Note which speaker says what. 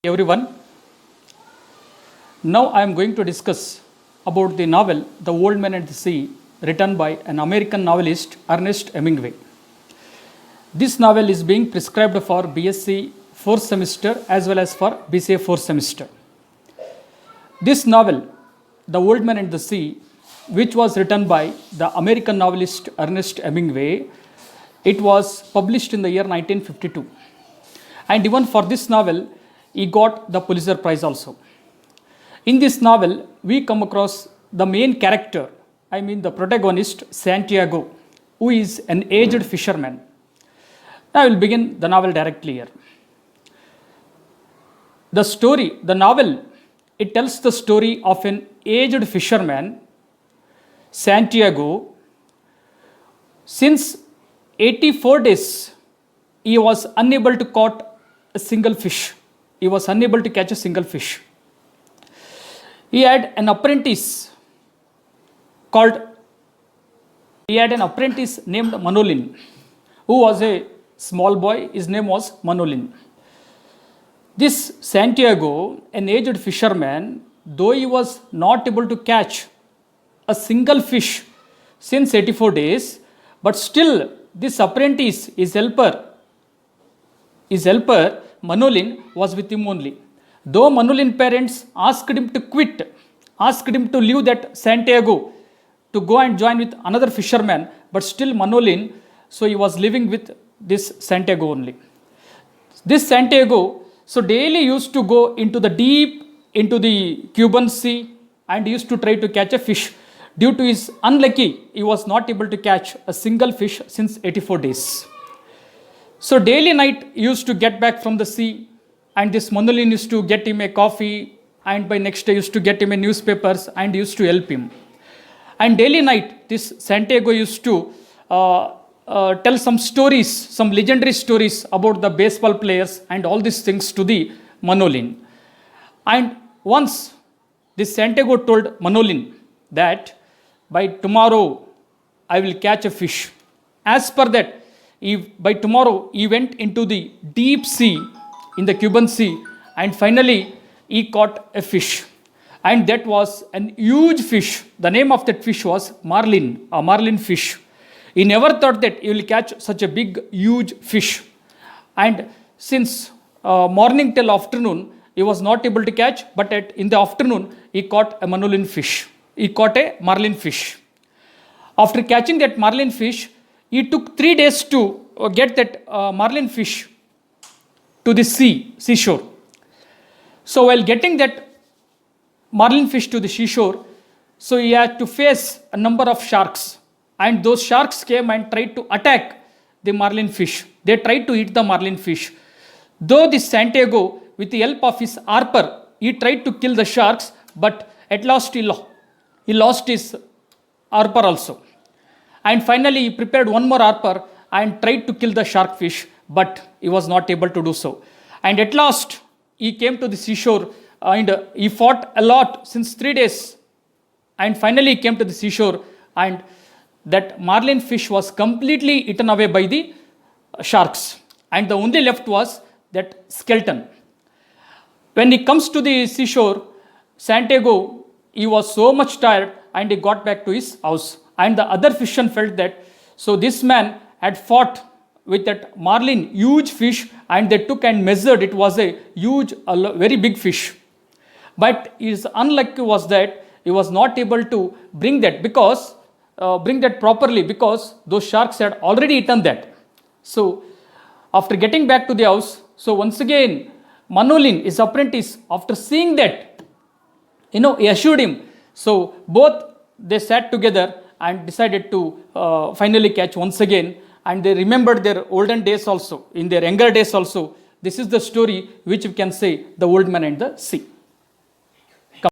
Speaker 1: Everyone, now I am going to discuss about the novel The Old Man and the Sea, written by an American novelist Ernest Hemingway. This novel is being prescribed for BSc 4th semester as well as for BCA 4th semester. This novel, The Old Man and the Sea, which was written by the American novelist Ernest Hemingway, it was published in the year 1952. And even for this novel, he got the Pulitzer Prize also. In this novel, we come across the main character, the protagonist, Santiago, who is an aged fisherman. Now I will begin the novel directly here. The novel, it tells the story of an aged fisherman, Santiago. Since 84 days, he was unable to catch a single fish. He was unable to catch a single fish. He had an apprentice named Manolin, who was a small boy. His name was Manolin. This Santiago, an aged fisherman, though he was not able to catch a single fish since 84 days, but still this apprentice, his helper, Manolin, was with him only. Though Manolin parents asked him to quit, asked him to leave that Santiago to go and join with another fisherman, but still Manolin, so he was living with this Santiago only. This Santiago, so daily used to go into the Cuban Sea and used to try to catch a fish. Due to his unlucky, he was not able to catch a single fish since 84 days. So daily night he used to get back from the sea, and this Manolin used to get him a coffee, and by next day used to get him a newspapers and used to help him. And daily night this Santiago used to tell some stories, some legendary stories about the baseball players and all these things to the Manolin. And once this Santiago told Manolin that by tomorrow I will catch a fish. As per that, by tomorrow he went into the deep sea, in the Cuban Sea, and finally he caught a fish. And that was an huge fish. The name of that fish was marlin, a marlin fish. He never thought that he will catch such a big, huge fish. And since morning till afternoon, he was not able to catch, but in the afternoon, he caught a Manolin fish. He caught a marlin fish. After catching that marlin fish, he took 3 days to get that marlin fish to the seashore. So while getting that marlin fish to the seashore, so he had to face a number of sharks. And those sharks came and tried to attack the marlin fish. They tried to eat the marlin fish. Though this Santiago, with the help of his harper, he tried to kill the sharks, but at last he lost his harper also. And finally he prepared one more harper and tried to kill the shark fish, but he was not able to do so. And at last he came to the seashore and he fought a lot since 3 days. And finally he came to the seashore, and that marlin fish was completely eaten away by the sharks. And the only left was that skeleton. When he comes to the seashore, Santiago, he was so much tired and he got back to his house. And the other fishermen felt that, so this man had fought with that marlin, huge fish, and they took and measured, it was a huge, very big fish. But his unlucky was that he was not able to bring that properly, because those sharks had already eaten that. So after getting back to the house, so once again Manolin, his apprentice, after seeing that, he assured him. So both they sat together and decided to finally catch once again, and they remembered their olden days also, in their younger days also. This is the story which we can say, The Old Man and the Sea.